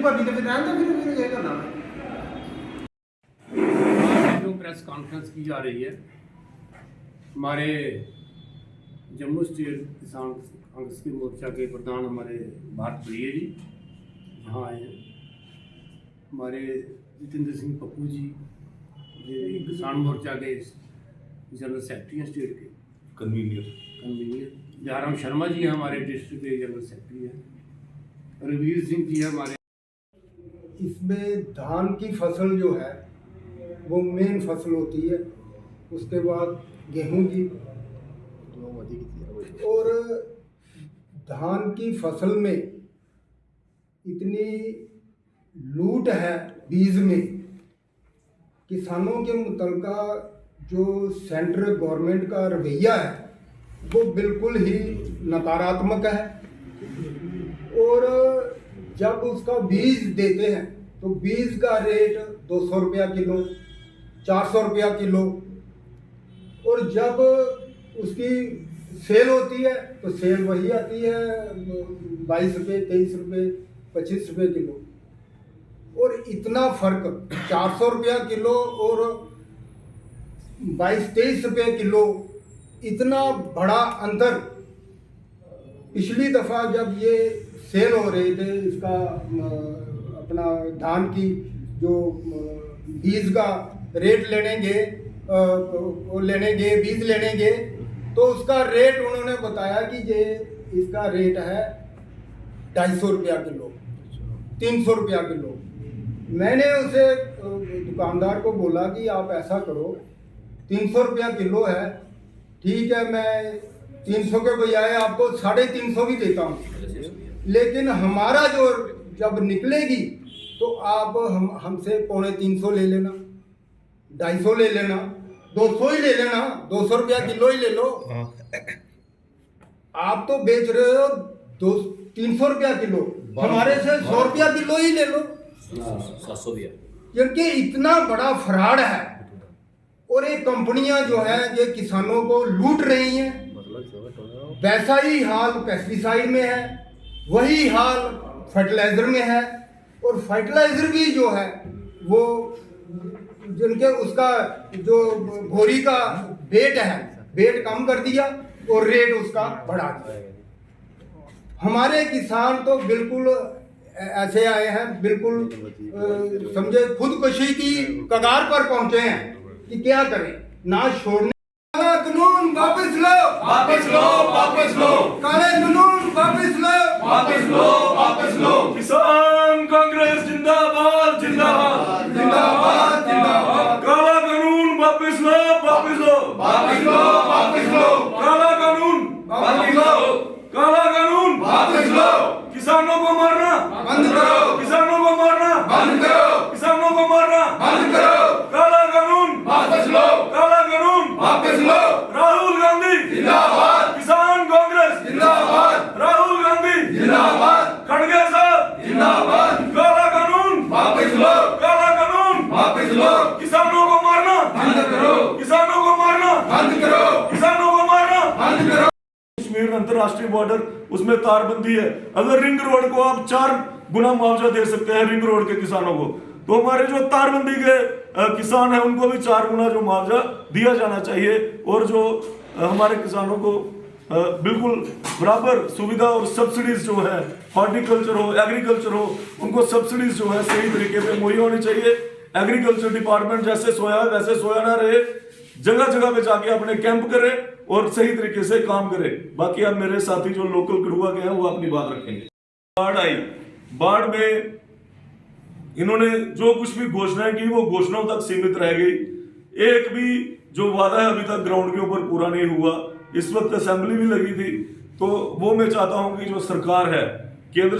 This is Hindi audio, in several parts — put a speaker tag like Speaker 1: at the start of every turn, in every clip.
Speaker 1: भाभी तो फिर रहने दो, फिर ये करना है।
Speaker 2: जो प्रेस कॉन्फ्रेंस की जा रही है, हमारे जम्मू स्टेट किसान कांग्रेस के मोर्चा के प्रधान हमारे भारत प्रिय जी यहाँ आए हैं। हमारे जितेंद्र सिंह पप्पू जी ये किसान मोर्चा के जनरल सेक्रेटरी हैं, स्टेट के कन्वीनियर जयराम शर्मा जी हैं, हमारे डिस्ट्रिक्ट के जनरल सेक्रेटरी हैं। रघुवीर सिंह जी हैं हमारे।
Speaker 1: इसमें धान की फसल जो है वो मेन फसल होती है, उसके बाद गेहूं की, और धान की फसल में इतनी लूट है बीज में, किसानों के मुतलका जो सेंट्रल गवर्नमेंट का रवैया है वो बिल्कुल ही नकारात्मक है। और जब उसका बीज देते हैं तो बीज का रेट 200 रुपया किलो, 400 रुपया किलो, और जब उसकी सेल होती है तो सेल वही आती है 22 रुपये, 23 रुपये, 25 रुपये किलो। और इतना फर्क 400 रुपया किलो और 22-23 रुपये किलो, इतना बड़ा अंतर। पिछली दफ़ा जब ये सेल हो रहे थे इसका अपना धान की जो बीज का रेट बीज लेनेंगे तो उसका रेट उन्होंने बताया कि ये इसका रेट है 250 रुपया किलो, 300 रुपया किलो। मैंने उसे दुकानदार को बोला कि आप ऐसा करो, 300 रुपया किलो है, ठीक है, मैं 300 के बजाय आपको 350 भी देता हूँ, लेकिन हमारा जो जब निकलेगी तो आप हमसे 250 ले लेना, 250 ले लेना, 200 ही ले लेना, 200 रुपया किलो ही ले लो। आप तो बेच रहे हो 300 रुपया किलो, हमारे से 100 रुपया किलो ही ले लो।
Speaker 3: 700 दिया,
Speaker 1: क्योंकि इतना बड़ा फ्रॉड है। और ये कंपनियां जो है ये किसानों को लूट रही हैं। वैसा ही हाल पेस्टिसाइड में है, वही हाल फर्टिलाइजर में है। और फर्टिलाइजर भी जो है वो जिनके उसका जो बोरी का वेट है, वेट कम कर दिया और रेट उसका बढ़ा दिया। हमारे किसान तो बिल्कुल ऐसे आए हैं, बिल्कुल समझे खुदकुशी की कगार पर पहुंचे हैं कि क्या करें, ना छोड़ने। कानून वापस लो,
Speaker 4: वापस लो, वापस लो,
Speaker 1: काले कानून वापस लो,
Speaker 4: वापस लो, वापस लो। किसान कांग्रेस जिंदाबाद, जिंदाबाद, जिंदाबाद, जिंदाबाद। काला कानून वापस लो, वापस लो, वापस लो, वापस लो। काला कानून वापस लो, काला कानून वापस लो। किसानों को मारना
Speaker 1: बंद करो,
Speaker 4: किसानों को मारना
Speaker 1: बंद करो,
Speaker 4: किसानों को मारना
Speaker 1: बंद करो।
Speaker 4: काला कानून
Speaker 1: वापस लो,
Speaker 4: काला कानून
Speaker 1: वापस लो।
Speaker 4: राहुल गांधी
Speaker 1: जिंदाबाद,
Speaker 4: किसान कांग्रेस
Speaker 1: जिंदाबाद,
Speaker 4: राहुल गांधी
Speaker 1: जिंदाबाद,
Speaker 4: खड़गे साहब
Speaker 1: जिंदाबाद।
Speaker 4: काला कानून
Speaker 1: वापस लो,
Speaker 4: काला कानून
Speaker 1: वापस लो।
Speaker 4: किसानों को मारना
Speaker 1: बंद करो,
Speaker 4: किसानों को मारना
Speaker 1: बंद करो,
Speaker 4: किसानों को मारना
Speaker 1: बंद करो।
Speaker 4: कश्मीर अंतर्राष्ट्रीय बॉर्डर, उसमें तारबंदी है। अगर रिंग रोड को आप 4 गुना मुआवजा दे सकते हैं रिंग रोड के किसानों को, तो हमारे जो तारबंदी के किसान हैं उनको भी 4 गुना जो मुआवजा दिया जाना चाहिए। और जो हमारे किसानों को बिल्कुल बराबर सुविधा और सब्सिडीज जो है, हॉर्टिकल्चर हो, एग्रीकल्चर हो, उनको सब्सिडीज जो है सही तरीके से मुहैया होनी चाहिए। एग्रीकल्चर डिपार्टमेंट जैसे सोया वैसे सोया ना रहे, जगह जगह पे जाके अपने कैंप करे और सही तरीके से काम करे। बाकी अब मेरे साथी जो लोकल कठुआ के हैं वो अपनी बात रखेंगे। बाढ़ आई, बाढ़ में इन्होंने जो कुछ भी घोषणाएं की वो घोषणाओं तक सीमित रह गई। एक भी जो वादा है अभी तक ग्राउंड के ऊपर पूरा नहीं हुआ। इस वक्त असेंबली भी लगी थी, तो वो मैं चाहता हूं कि जो सरकार है, केंद्र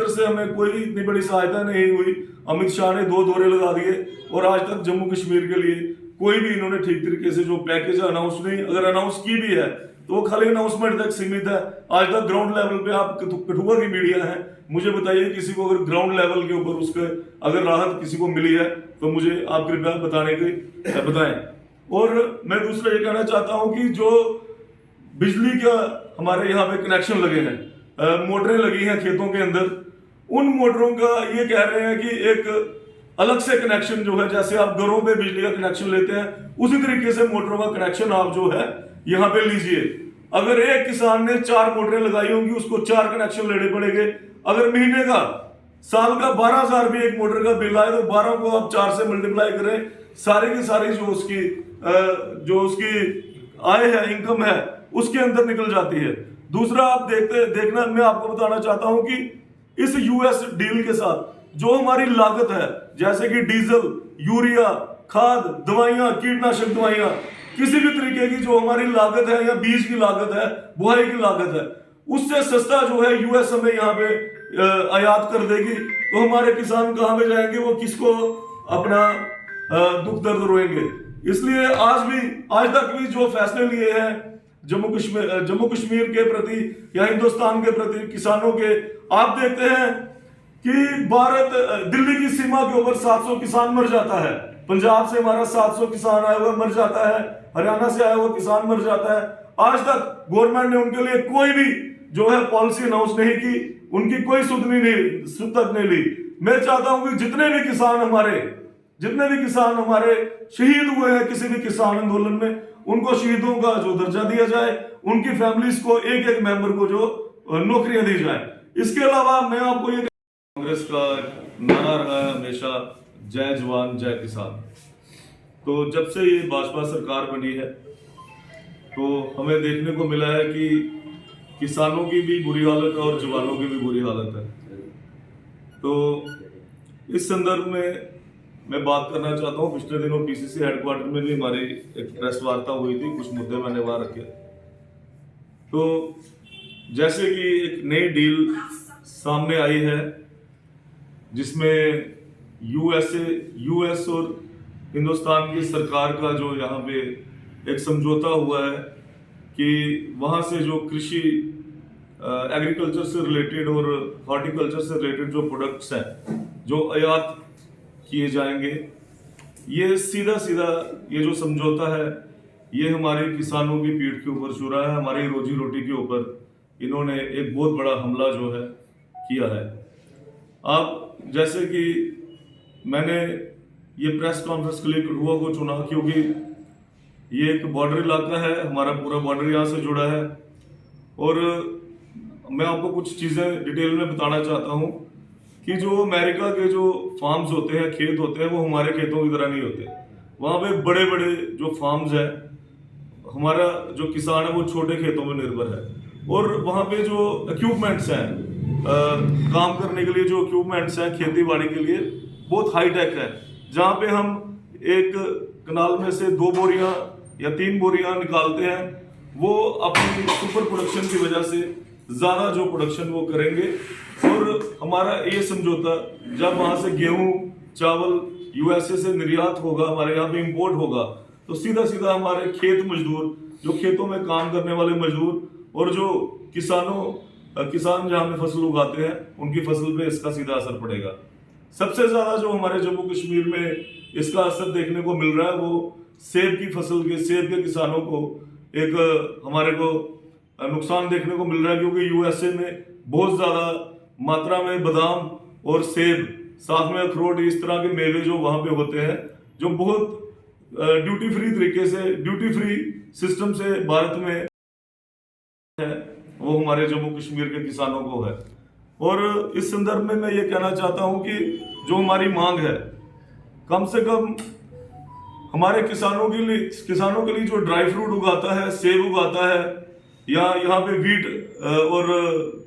Speaker 4: से हमें कोई इतनी बड़ी सहायता नहीं हुई। अमित शाह ने 2 दौरे लगा दिए और आज तक जम्मू कश्मीर के लिए कोई भी इन्होंने ठीक तरीके से जो पैकेज अनाउंस नहीं, अगर अनाउंस की भी है तो वो खाली अनाउंसमेंट तक सीमित है। आज तक ग्राउंड लेवल पे आप कठुआ की मीडिया है, मुझे बताइए किसी को अगर ग्राउंड लेवल के ऊपर उसके अगर राहत किसी को मिली है तो मुझे आप कृपया बताएं। और मैं दूसरा ये कहना चाहता हूं कि जो बिजली का हमारे यहाँ पे कनेक्शन लगे हैं, मोटरें लगी हैं खेतों के अंदर, उन मोटरों का ये कह रहे हैं कि एक अलग से कनेक्शन जो है, जैसे आप घरों पे बिजली का कनेक्शन लेते हैं उसी तरीके से मोटरों का कनेक्शन आप जो है यहाँ पे लीजिए। अगर एक किसान ने 4 मोटरें लगाई होंगी उसको 4 कनेक्शन लेने पड़ेंगे। अगर महीने का साल का 12,000 भी एक मोटर का बिल आए तो 12 को आप 4 से मल्टीप्लाई करें, सारी की सारी जो उसकी आय है, इनकम है, उसके अंदर निकल जाती है। दूसरा आप देखना मैं आपको बताना चाहता हूं कि इस यूएस डील के साथ जो हमारी लागत है, जैसे कि डीजल, यूरिया, खाद, दवाइयां, कीटनाशक दवाइयां, किसी भी तरीके की जो हमारी लागत है या बीज की लागत है, बुआई की लागत है, उससे सस्ता जो है यूएस हमें यहाँ पे आयात कर देगी। तो हमारे किसान कहाँ पे जाएंगे, वो किसको अपना दुख दर्द रोएंगे। इसलिए आज तक भी जो फैसले लिए हैं जम्मू कश्मीर के प्रति या हिंदुस्तान के प्रति किसानों के, आप देखते हैं कि दिल्ली की सीमा के ऊपर 700 किसान मर जाता है, पंजाब से हमारा 700 किसान आया हुआ मर जाता है, हरियाणा से आया हुआ किसान मर जाता है। आज तक गवर्नमेंट ने उनके लिए कोई भी जो है पॉलिसी अनाउंस नहीं की, उनकी कोई सुध तक नहीं ली। मैं चाहता हूं कि जितने भी किसान हमारे शहीद हुए हैं किसी भी किसान आंदोलन में, उनको शहीदों का जो दर्जा दिया जाए, उनकी फैमिलीज को एक मेंबर को जो नौकरियां दी जाए। इसके अलावा मैं आपको ये, कांग्रेस का नारा रहा है हमेशा जय जवान जय किसान। तो जब से ये भाजपा सरकार बनी है तो हमें देखने को मिला है कि किसानों की भी बुरी हालत है और जवानों की भी बुरी हालत है। तो इस संदर्भ में मैं बात करना चाहता हूँ, पिछले दिनों पीसीसी हेडक्वार्टर में भी हमारी एक प्रेस वार्ता हुई थी, कुछ मुद्दे मैंने वहां रखे। तो जैसे कि एक नई डील सामने आई है जिसमें यूएस और हिंदुस्तान की सरकार का जो यहाँ पे एक समझौता हुआ है कि वहाँ से जो कृषि एग्रीकल्चर से रिलेटेड और हॉर्टिकल्चर से रिलेटेड जो प्रोडक्ट्स हैं जो आयात किए जाएंगे, ये सीधा ये जो समझौता है ये हमारे किसानों की पीठ के ऊपर छू रहा है, हमारी रोजी रोटी के ऊपर इन्होंने एक बहुत बड़ा हमला जो है किया है। आप जैसे कि मैंने ये प्रेस कॉन्फ्रेंस के लिए कठुआ को चुना क्योंकि ये एक बॉर्डर इलाका है, हमारा पूरा बॉर्डर यहाँ से जुड़ा है। और मैं आपको कुछ चीज़ें डिटेल में बताना चाहता हूँ कि जो अमेरिका के जो फार्म्स होते हैं, खेत होते हैं, वो हमारे खेतों की तरह नहीं होते। वहाँ पे बड़े बड़े जो फार्म्स हैं, हमारा जो किसान है वो छोटे खेतों में निर्भर है। और वहाँ पे जो इक्विपमेंट्स हैं, काम करने के लिए जो इक्विपमेंट्स हैं खेती बाड़ी के लिए, बहुत हाई टेक है। जहाँ पे हम एक कनाल में से 2 बोरियां या 3 बोरियां निकालते हैं, वो अपनी सुपर प्रोडक्शन की वजह से ज़्यादा जो प्रोडक्शन वो करेंगे। और हमारा ये समझौता जब वहाँ से गेहूं चावल यूएसए से निर्यात होगा, हमारे यहाँ पे इंपोर्ट होगा, तो सीधा हमारे खेत मजदूर, जो खेतों में काम करने वाले मजदूर और जो किसान जहाँ पे फसल उगाते हैं, उनकी फसल पे इसका सीधा असर पड़ेगा। सबसे ज़्यादा जो हमारे जम्मू कश्मीर में इसका असर देखने को मिल रहा है वो सेब के किसानों को एक हमारे को नुकसान देखने को मिल रहा है, क्योंकि यूएसए में बहुत ज़्यादा मात्रा में बादाम और सेब, साथ में अखरोट, इस तरह के मेवे जो वहाँ पे होते हैं, जो बहुत ड्यूटी फ्री सिस्टम से भारत में है, वो हमारे जम्मू कश्मीर के किसानों को है। और इस संदर्भ में मैं ये कहना चाहता हूँ कि जो हमारी मांग है, कम से कम हमारे किसानों के लिए जो ड्राई फ्रूट उगाता है, सेब उगाता है, या यहाँ पे वीट और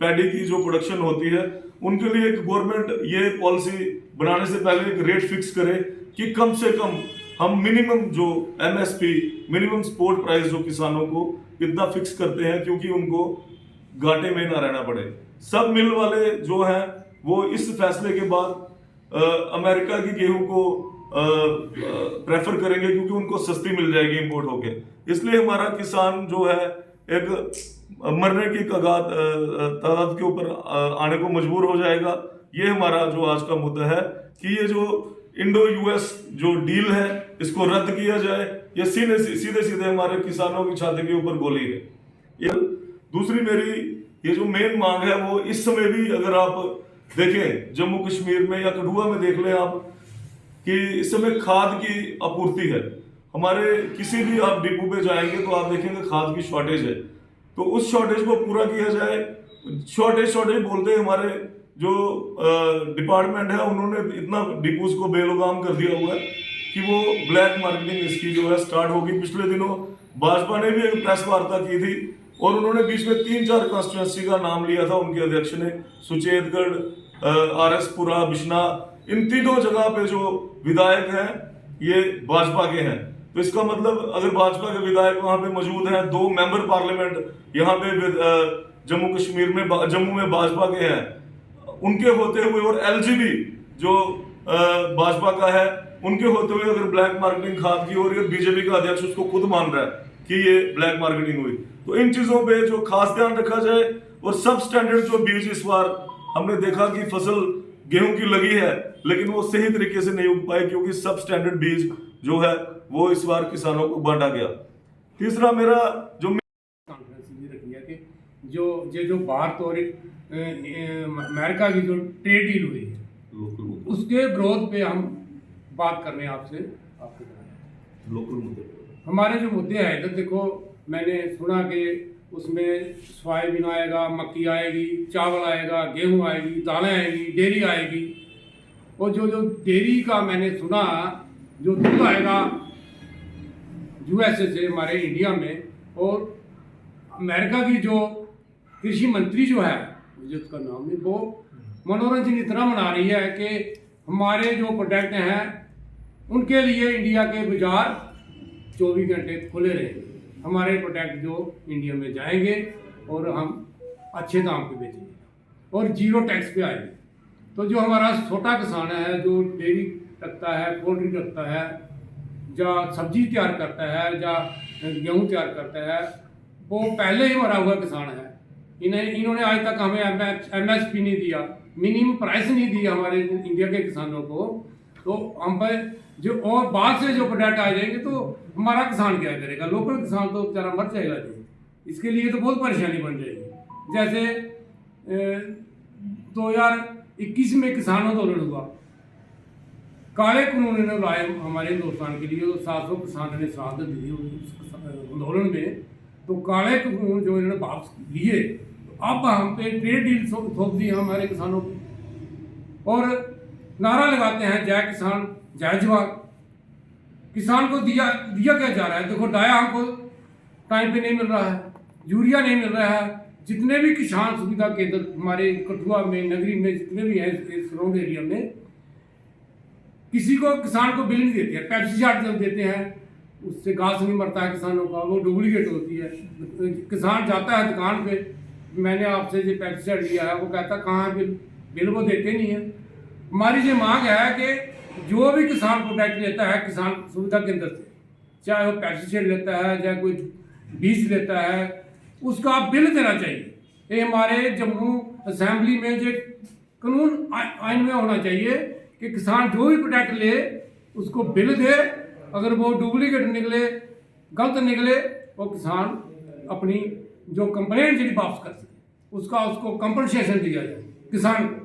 Speaker 4: पैडी की जो प्रोडक्शन होती है, उनके लिए एक गवर्नमेंट ये पॉलिसी बनाने से पहले एक रेट फिक्स करे कि कम से कम हम मिनिमम जो एमएसपी, मिनिमम सपोर्ट प्राइस जो किसानों को कितना फिक्स करते हैं, क्योंकि उनको घाटे में ना रहना पड़े। सब मिल वाले जो हैं वो इस फैसले के बाद अमेरिका की गेहूं को प्रेफर करेंगे, क्योंकि उनको सस्ती मिल जाएगी इंपोर्ट होके। इसलिए हमारा किसान जो है एक मरने की तादाद के ऊपर आने को मजबूर हो जाएगा। ये हमारा जो आज का मुद्दा है कि ये जो इंडो यूएस जो डील है, इसको रद्द किया जाए। ये सीधे हमारे किसानों की छाती के ऊपर गोली है। ये दूसरी मेरी ये जो मेन मांग है, वो इस समय भी अगर आप देखें जम्मू कश्मीर में या कठुआ में देख लें आप कि इस समय खाद की आपूर्ति है। हमारे किसी भी आप डिपो पे जाएंगे तो आप देखेंगे खाद की शॉर्टेज है। तो उस शॉर्टेज को पूरा किया जाए। शॉर्टेज बोलते हैं हमारे जो डिपार्टमेंट है उन्होंने इतना डिपोज को बेलगाम कर दिया हुआ है कि वो ब्लैक मार्केटिंग इसकी जो है स्टार्ट होगी। पिछले दिनों भाजपा ने भी एक प्रेस वार्ता की थी और उन्होंने बीच में 3-4 कॉन्स्टिट्यूंसी का नाम लिया था उनके अध्यक्ष ने, सुचेतगढ़, RS-पुरा, बिश्ना, इन तीनों जगह पे जो विधायक हैं ये भाजपा के हैं। तो इसका मतलब अगर भाजपा के विधायक वहां पे मौजूद हैं, 2 मेंबर पार्लियामेंट यहाँ पे जम्मू कश्मीर में जम्मू में भाजपा के हैं, उनके होते हुए और LGB जो भाजपा का है उनके होते हुए अगर ब्लैक मार्केटिंग खाद की हो रही है, बीजेपी का अध्यक्ष उसको खुद मान रहा है कि ये ब्लैक मार्केटिंग हुई, तो इन चीजों पे जो खास ध्यान रखा जाए। और सब स्टैंडर्ड जो बीज इस बार हमने देखा कि फसल गेहूं की लगी है लेकिन वो सही तरीके से नहीं उग पाए क्योंकि सब स्टैंडर्ड बीज जो है वो इस बार किसानों को बांटा गया। तीसरा मेरा जो
Speaker 2: कॉन्फ्रेंस भी रखी है कि जो भारत और अमेरिका की जो ट्रेड डील हुई है उसके विरोध पे हम बात करने आपसे आपको
Speaker 4: लोकल मुद्दे
Speaker 2: हमारे जो मुद्दे हैं इधर देखो, मैंने सुना कि उसमें सोयाबीन आएगा, मक्की आएगी, चावल आएगा, गेहूं आएगी, दालें आएगी, डेयरी आएगी। और जो डेयरी का मैंने सुना जो दूध आएगा USA से हमारे इंडिया में, और अमेरिका की जो कृषि मंत्री जो है मुझे उसका नाम नहीं, वो मनोरंजन इतना मना रही है कि हमारे जो प्रोडक्ट हैं उनके लिए इंडिया के बाजार 24 घंटे खुले रहेंगे, हमारे प्रोडक्ट जो इंडिया में जाएंगे और हम अच्छे दाम पे बेचेंगे और 0 टैक्स पे आएंगे। तो जो हमारा छोटा किसान है जो डेयरी रखता है, पोल्ट्री रखता है, या सब्जी तैयार करता है, या गेहूँ तैयार करता है, वो पहले ही मरा हुआ किसान है। इन्होंने आज तक हमें MSP नहीं दिया, मिनिमम प्राइस नहीं दिया हमारे इंडिया के किसानों को। तो हम पर जो और बाद से जो प्रोडक्ट आ जाएंगे तो हमारा किसान क्या करेगा? लोकल किसान तो बेचारा मर जाएगा जी। इसके लिए तो बहुत परेशानी बन जाएगी। जैसे 2021 में किसान आंदोलन हुआ, काले कानून ने लाए हमारे हिंदुस्तान के लिए, तो 700 किसान ने शहादत दी उस आंदोलन में। तो काले कानून जो इन्होंने वापस लिए, तो अब हम पे ट्रेड डील थोप दी हमारे किसानों को, और नारा लगाते हैं जय किसान जय जवान। किसान को दिया क्या जा रहा है? देखो, डाया हमको टाइम पे नहीं मिल रहा है, यूरिया नहीं मिल रहा है। जितने भी किसान सुविधा केंद्र हमारे कठुआ में, नगरी में जितने भी हैं सराउंड एरिया में, किसी को किसान को बिल नहीं देते हैं। पेप्सीसाइड जब देते हैं उससे घास नहीं मरता है किसानों का, वो डुप्लीकेट होती है। किसान जाता है दुकान पे, मैंने आपसे जो पेप्सीसाइड लिया है, वो कहता कहाँ है बिल वो देते नहीं है। हमारी ये मांग है कि जो भी किसान प्रोडक्ट लेता है किसान सुविधा केंद्र से, चाहे वो पेस्टिसाइड लेता है, चाहे कोई बीज लेता है, उसका बिल देना चाहिए। ये हमारे जम्मू असेंबली में जो कानून आइन में होना चाहिए कि किसान जो भी प्रोडक्ट ले उसको बिल दे। अगर वो डुप्लीकेट निकले, गलत निकले, वो किसान अपनी जो कंप्लेंट जी वापस कर सके, उसको कंपनसेशन दिया जाए किसान को।